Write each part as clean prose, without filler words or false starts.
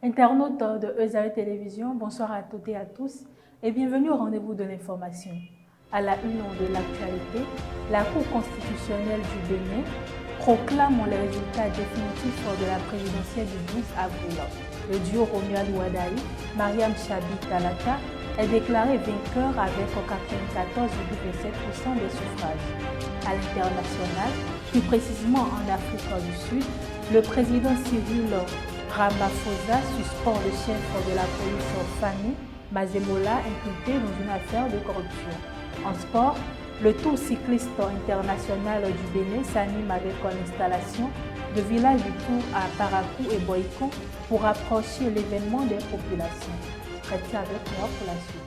Internautes de Ezaïe Télévision, bonsoir à toutes et à tous et bienvenue au rendez-vous de l'information. À la une de l'actualité, la Cour constitutionnelle du Bénin proclame les résultats définitifs de la présidentielle du 12 avril. Le duo Romuald Wadaï, Mariam Chabi Talata est déclaré vainqueur avec 94,27% des suffrages. À l'international, plus précisément en Afrique du Sud, le président Cyril Ramaphosa suspend le chef de la police Fani Masemola impliqué dans une affaire de corruption. En sport, le Tour cycliste international du Bénin s'anime avec l'installation de villages du Tour à Parakou et Boïkon pour rapprocher l'événement des populations. Restez avec moi pour la suite.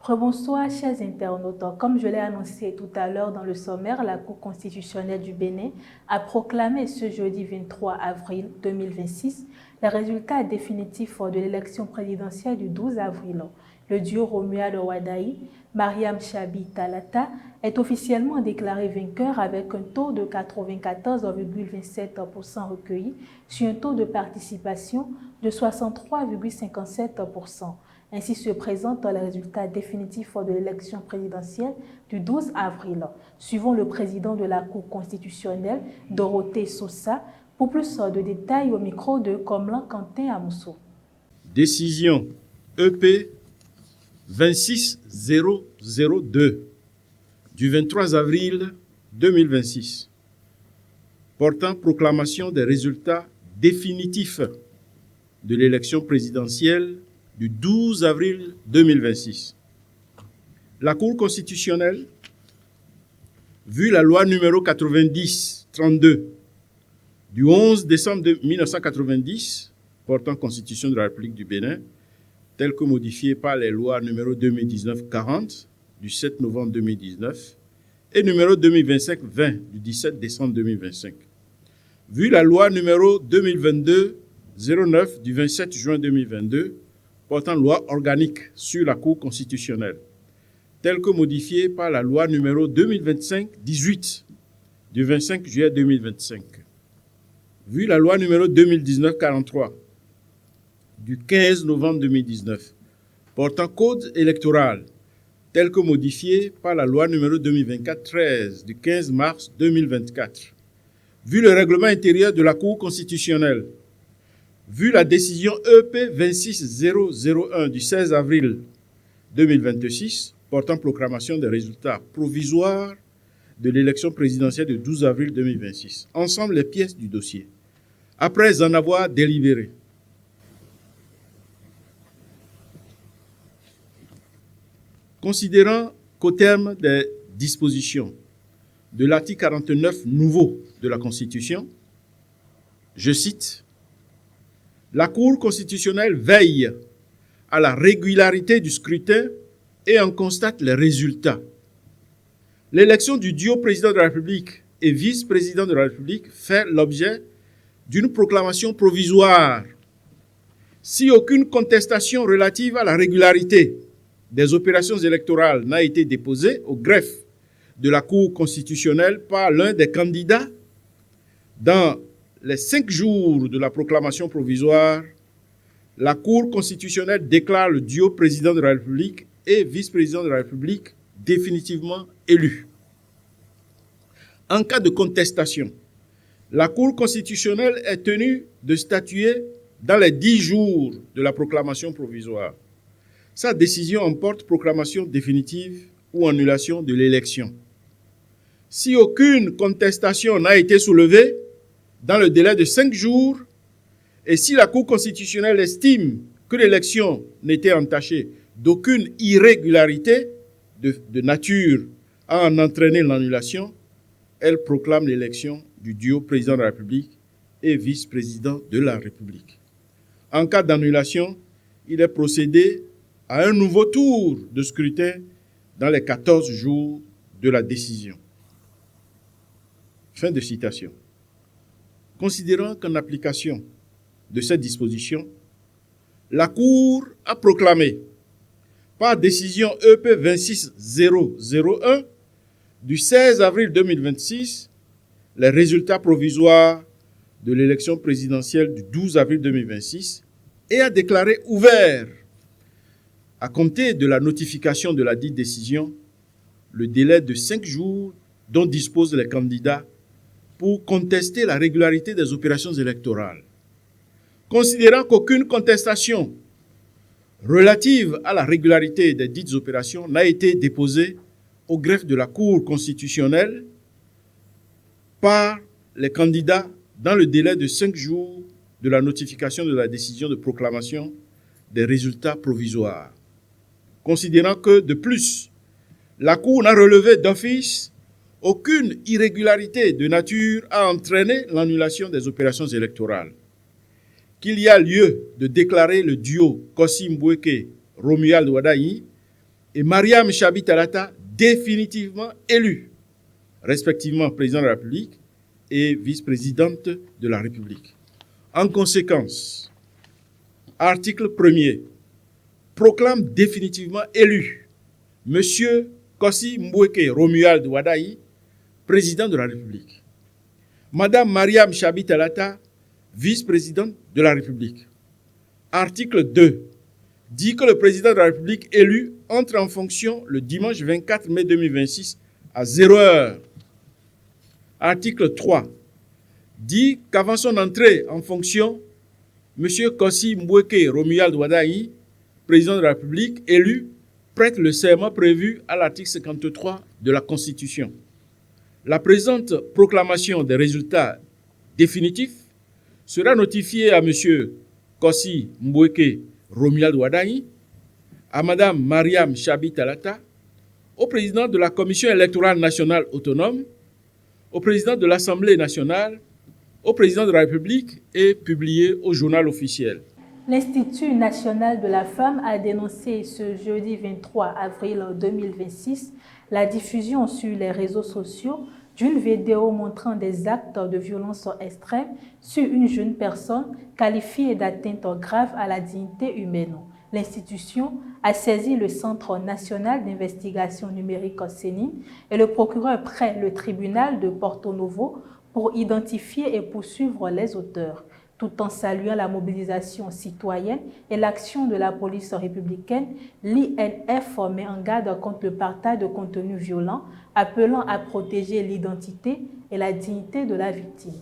Bonsoir chers internautes, comme je l'ai annoncé tout à l'heure dans le sommaire, la Cour constitutionnelle du Bénin a proclamé ce jeudi 23 avril 2026 les résultats définitifs de l'élection présidentielle du 12 avril. Le duo Romuald Wadaï, Mariam Chabi Talata est officiellement déclaré vainqueur avec un taux de 94,27% recueilli sur un taux de participation de 63,57%. Ainsi se présentent les résultats définitifs de l'élection présidentielle du 12 avril. Suivons le président de la Cour constitutionnelle, Dorothée Sosa, pour plus de détails au micro de Komlan Quentin Amousso. Décision EP 26002 du 23 avril 2026 portant proclamation des résultats définitifs de l'élection présidentielle du 12 avril 2026. La Cour constitutionnelle, vu la loi numéro 90-32 du 11 décembre 1990 portant Constitution de la République du Bénin, telle que modifiée par les lois numéro 2019-40 du 7 novembre 2019 et numéro 2025-20 du 17 décembre 2025. Vu la loi numéro 2022-09 du 27 juin 2022 portant loi organique sur la Cour constitutionnelle, telle que modifiée par la loi numéro 2025-18 du 25 juillet 2025. Vu la loi numéro 2019-43 du 15 novembre 2019 portant code électoral, telle que modifiée par la loi numéro 2024-13 du 15 mars 2024. Vu le règlement intérieur de la Cour constitutionnelle, vu la décision EP 26001 du 16 avril 2026 portant proclamation des résultats provisoires de l'élection présidentielle du 12 avril 2026, ensemble les pièces du dossier, après en avoir délibéré, considérant qu'au terme des dispositions de l'article 49 nouveau de la Constitution, je cite, « La Cour constitutionnelle veille à la régularité du scrutin et en constate les résultats. L'élection du duo président de la République et vice-président de la République fait l'objet d'une proclamation provisoire. Si aucune contestation relative à la régularité des opérations électorales n'a été déposée au greffe de la Cour constitutionnelle par l'un des candidats dans les 5 jours de la proclamation provisoire, la Cour constitutionnelle déclare le duo président de la République et vice-président de la République définitivement élu. En cas de contestation, la Cour constitutionnelle est tenue de statuer dans les 10 jours de la proclamation provisoire. Sa décision emporte proclamation définitive ou annulation de l'élection. Si aucune contestation n'a été soulevée dans le délai de 5 jours, et si la Cour constitutionnelle estime que l'élection n'était entachée d'aucune irrégularité de nature à en entraîner l'annulation, elle proclame l'élection du duo président de la République et vice-président de la République. En cas d'annulation, il est procédé à un nouveau tour de scrutin dans les 14 jours de la décision. Fin de citation. Considérant qu'en application de cette disposition, la Cour a proclamé, par décision EP 26001 du 16 avril 2026, les résultats provisoires de l'élection présidentielle du 12 avril 2026 et a déclaré ouvert, à compter de la notification de la dite décision, le délai de 5 jours dont disposent les candidats pour contester la régularité des opérations électorales. Considérant qu'aucune contestation relative à la régularité des dites opérations n'a été déposée au greffe de la Cour constitutionnelle par les candidats dans le délai de 5 jours de la notification de la décision de proclamation des résultats provisoires. Considérant que, de plus, la Cour n'a relevé d'office aucune irrégularité de nature à entraîner l'annulation des opérations électorales, qu'il y a lieu de déclarer le duo Kossi Mbweke Romuald Wadayi et Mariam Chabi Talata définitivement élus, respectivement président de la République et vice-présidente de la République. En conséquence, article 1er proclame définitivement élu M. Kossi Mbweke Romuald Wadayi, président de la République. Madame Mariam Chabi Talata, vice-présidente de la République. Article 2 dit que le président de la République élu entre en fonction le dimanche 24 mai 2026 à 0h. Article 3 dit qu'avant son entrée en fonction, M. Kossi Mbweke Romuald Wadayi, président de la République élu, prête le serment prévu à l'article 53 de la Constitution. La présente proclamation des résultats définitifs sera notifiée à M. Kossi Mbweke Romuald Wadayi, à Mme Mariam Chabi Talata, au président de la Commission électorale nationale autonome, au président de l'Assemblée nationale, au président de la République et publiée au journal officiel. L'Institut national de la femme a dénoncé ce jeudi 23 avril 2026 la diffusion sur les réseaux sociaux d'une vidéo montrant des actes de violence extrême sur une jeune personne qualifiée d'atteinte grave à la dignité humaine. L'institution a saisi le Centre national d'investigation numérique CENI et le procureur près le tribunal de Porto Novo pour identifier et poursuivre les auteurs, tout en saluant la mobilisation citoyenne et l'action de la police républicaine. L'INF met en garde contre le partage de contenus violents, appelant à protéger l'identité et la dignité de la victime.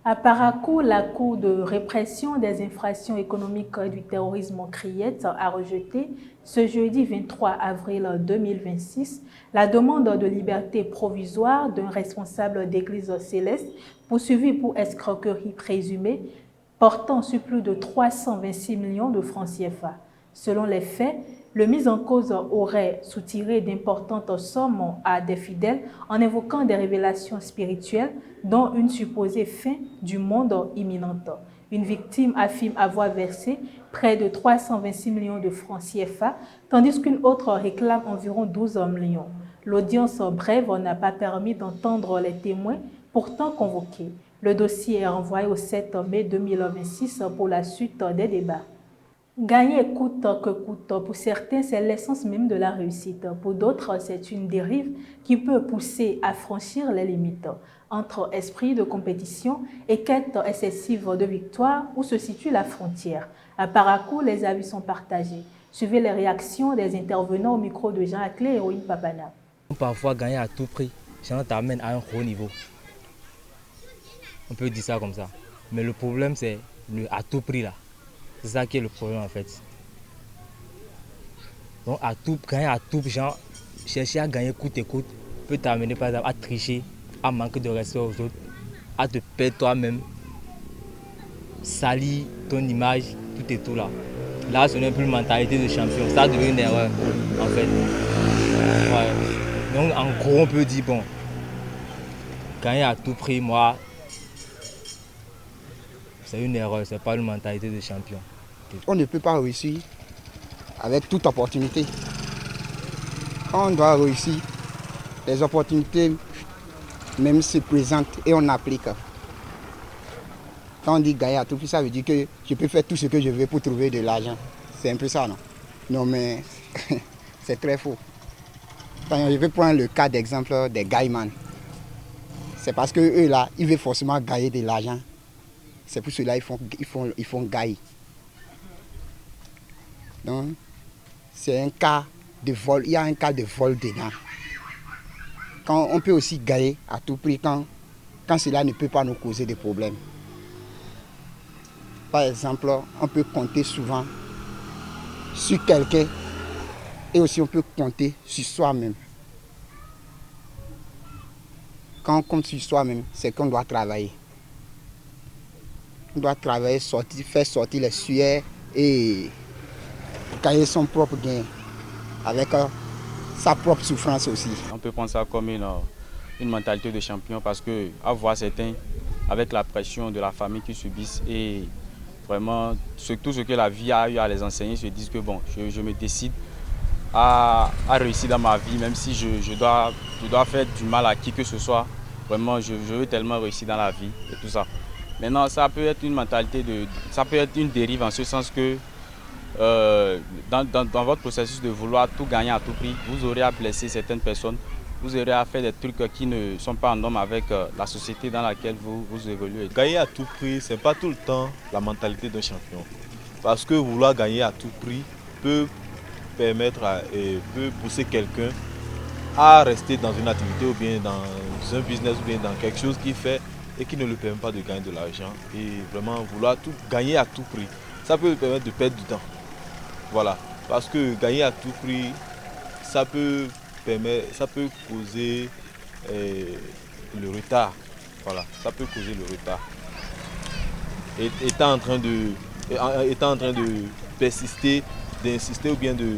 À Parakou, la Cour de répression des infractions économiques du terrorisme CRIET a rejeté ce jeudi 23 avril 2026 la demande de liberté provisoire d'un responsable d'église céleste poursuivi pour escroquerie présumée portant sur plus de 326 millions de francs CFA. Selon les faits, le mis en cause aurait soutiré d'importantes sommes à des fidèles en évoquant des révélations spirituelles, dont une supposée fin du monde imminente. Une victime affirme avoir versé près de 326 millions de francs CFA, tandis qu'une autre réclame environ 12 millions. L'audience brève n'a pas permis d'entendre les témoins pourtant convoqués. Le dossier est renvoyé au 7 mai 2026 pour la suite des débats. Gagner coûte que coûte, pour certains, c'est l'essence même de la réussite. Pour d'autres, c'est une dérive qui peut pousser à franchir les limites. Entre esprit de compétition et quête excessive de victoire, où se situe la frontière? À Parakou, les avis sont partagés. Suivez les réactions des intervenants au micro de Jean-Aclé et Héroïne Papana. Parfois, gagner à tout prix, ça t'amène à un haut niveau. On peut dire ça comme ça. Mais le problème, c'est le à tout prix là. C'est ça qui est le problème en fait. Donc gagner à tout, genre, chercher à gagner coûte et coûte peut t'amener par exemple à tricher, à manquer de respect aux autres, à te perdre toi-même, salir ton image, tout et tout là. Là, ce n'est plus une mentalité de champion, ça devient une erreur en fait. Ouais. Donc en gros, on peut dire bon, gagner à tout prix, moi, c'est une erreur, c'est pas une mentalité de champion. On ne peut pas réussir avec toute opportunité. Quand on doit réussir, les opportunités même se présentent et on applique. Quand on dit gagner à tout prix, ça veut dire que je peux faire tout ce que je veux pour trouver de l'argent. C'est un peu ça, non? Non, mais c'est très faux. Je vais prendre le cas d'exemple des gaiman. C'est parce que eux là, ils veulent forcément gagner de l'argent. C'est pour cela qu'ils font gagner. Donc, c'est un cas de vol. Il y a un cas de vol dedans. Quand on peut aussi gagner à tout prix quand cela ne peut pas nous causer de problèmes. Par exemple, on peut compter souvent sur quelqu'un et aussi on peut compter sur soi-même. Quand on compte sur soi-même, c'est qu'on doit travailler. On doit travailler, faire sortir les sueurs et gagner son propre gain avec sa propre souffrance aussi. On peut prendre ça comme une mentalité de champion parce que à voir certains avec la pression de la famille qui subissent et vraiment tout ce que la vie a eu à les enseigner se disent que bon, je me décide à réussir dans ma vie, même si je dois faire du mal à qui que ce soit. Vraiment, je veux tellement réussir dans la vie et tout ça. Maintenant, ça peut être une mentalité ça peut être une dérive en ce sens que dans votre processus de vouloir tout gagner à tout prix, vous aurez à blesser certaines personnes, vous aurez à faire des trucs qui ne sont pas en norme avec la société dans laquelle vous évoluez. Gagner à tout prix, ce n'est pas tout le temps la mentalité d'un champion. Parce que vouloir gagner à tout prix peut pousser quelqu'un à rester dans une activité ou bien dans un business ou bien dans quelque chose qu'il fait et qui ne lui permet pas de gagner de l'argent. Et vraiment vouloir tout gagner à tout prix, ça peut lui permettre de perdre du temps. Voilà, parce que gagner à tout prix, ça peut causer le retard. Voilà, ça peut causer le retard. Et étant en train de persister, d'insister ou bien de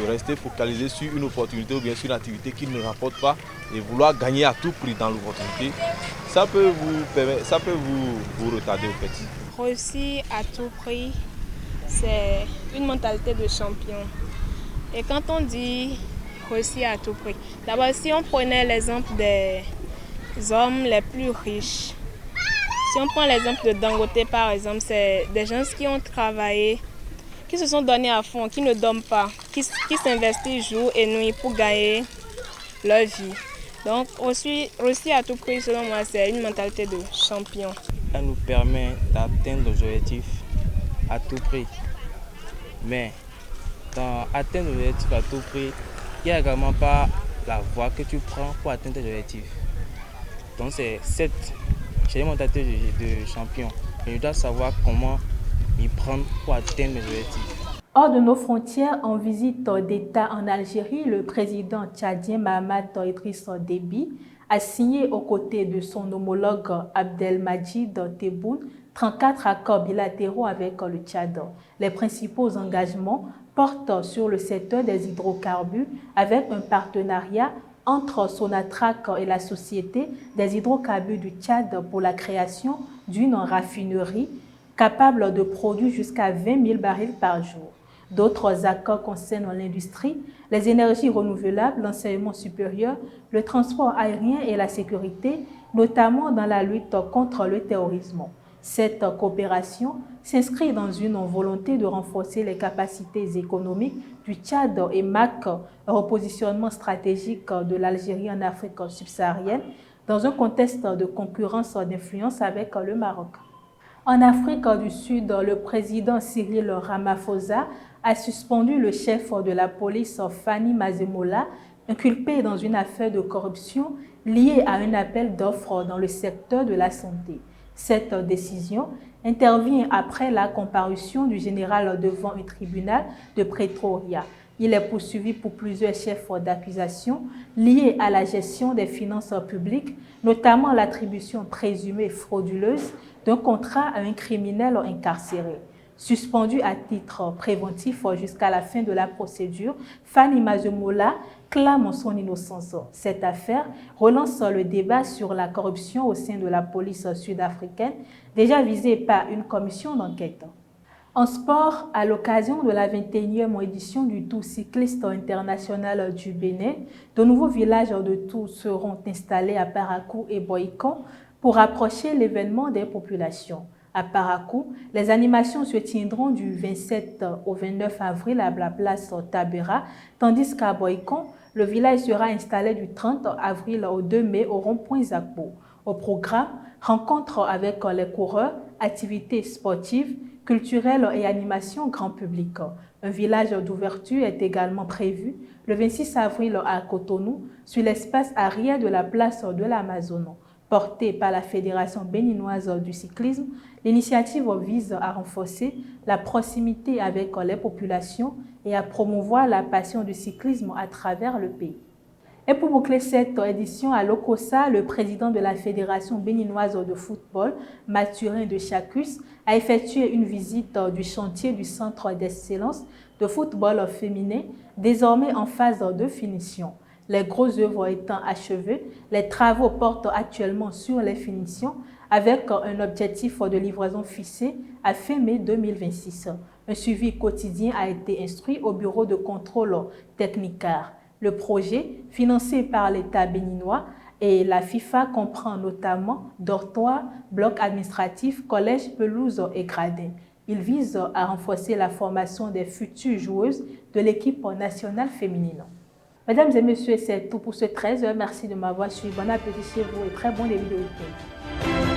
rester focalisé sur une opportunité ou bien sur une activité qui ne rapporte pas et vouloir gagner à tout prix dans l'opportunité, ça peut vous retarder au fait. Réussir à tout prix, c'est une mentalité de champion. Et quand on dit réussir à tout prix, d'abord si on prenait l'exemple des hommes les plus riches, si on prend l'exemple de Dangote par exemple, c'est des gens qui ont travaillé, qui se sont donnés à fond, qui ne dorment pas, qui s'investissent jour et nuit pour gagner leur vie. Donc réussir à tout prix, selon moi, c'est une mentalité de champion. Ça nous permet d'atteindre nos objectifs à tout prix. Mais dans atteindre nos objectifs à tout prix, il n'y a également pas la voie que tu prends pour atteindre tes objectifs. Donc c'est une mentalité de champion. Et je dois savoir comment y prendre pour atteindre mes objectifs. Hors de nos frontières, en visite d'État en Algérie, le président tchadien Mahamat Idriss Déby a signé aux côtés de son homologue Abdelmadjid Tebboune 34 accords bilatéraux avec le Tchad. Les principaux engagements portent sur le secteur des hydrocarbures avec un partenariat entre Sonatrach et la Société des hydrocarbures du Tchad pour la création d'une raffinerie capable de produire jusqu'à 20 000 barils par jour. D'autres accords concernent l'industrie, les énergies renouvelables, l'enseignement supérieur, le transport aérien et la sécurité, notamment dans la lutte contre le terrorisme. Cette coopération s'inscrit dans une volonté de renforcer les capacités économiques du Tchad et marque un repositionnement stratégique de l'Algérie en Afrique subsaharienne dans un contexte de concurrence d'influence avec le Maroc. En Afrique du Sud, le président Cyril Ramaphosa a suspendu le chef de la police Fani Masemola, inculpé dans une affaire de corruption liée à un appel d'offres dans le secteur de la santé. Cette décision intervient après la comparution du général devant un tribunal de Pretoria. Il est poursuivi pour plusieurs chefs d'accusation liés à la gestion des finances publiques, notamment l'attribution présumée frauduleuse d'un contrat à un criminel incarcéré. Suspendu à titre préventif jusqu'à la fin de la procédure, Fani Masemola clame son innocence. Cette affaire relance le débat sur la corruption au sein de la police sud-africaine, déjà visée par une commission d'enquête. En sport, à l'occasion de la 21e édition du Tour cycliste international du Bénin, de nouveaux villages de Tour seront installés à Parakou et Boïkon pour rapprocher l'événement des populations. À Parakou, les animations se tiendront du 27 au 29 avril à la place Tabera, tandis qu'à Boycon, le village sera installé du 30 avril au 2 mai au rond-point Zakbo. Au programme, rencontres avec les coureurs, activités sportives, culturelles et animations grand public. Un village d'ouverture est également prévu le 26 avril à Cotonou, sur l'espace arrière de la place de l'Amazone. Portée par la Fédération béninoise du cyclisme, l'initiative vise à renforcer la proximité avec les populations et à promouvoir la passion du cyclisme à travers le pays. Et pour boucler cette édition à Lokossa, le président de la Fédération béninoise de football, Mathurin de Chacus, a effectué une visite du chantier du Centre d'excellence de football féminin, désormais en phase de finition. Les grosses œuvres étant achevées, les travaux portent actuellement sur les finitions avec un objectif de livraison fixé à fin mai 2026. Un suivi quotidien a été instruit au bureau de contrôle technicar. Le projet, financé par l'État béninois et la FIFA, comprend notamment dortoirs, blocs administratifs, collèges, pelouses et gradins. Il vise à renforcer la formation des futures joueuses de l'équipe nationale féminine. Mesdames et messieurs, c'est tout pour ce 13h. Merci de m'avoir suivi. Bon appétit chez vous et très bon début de week-end.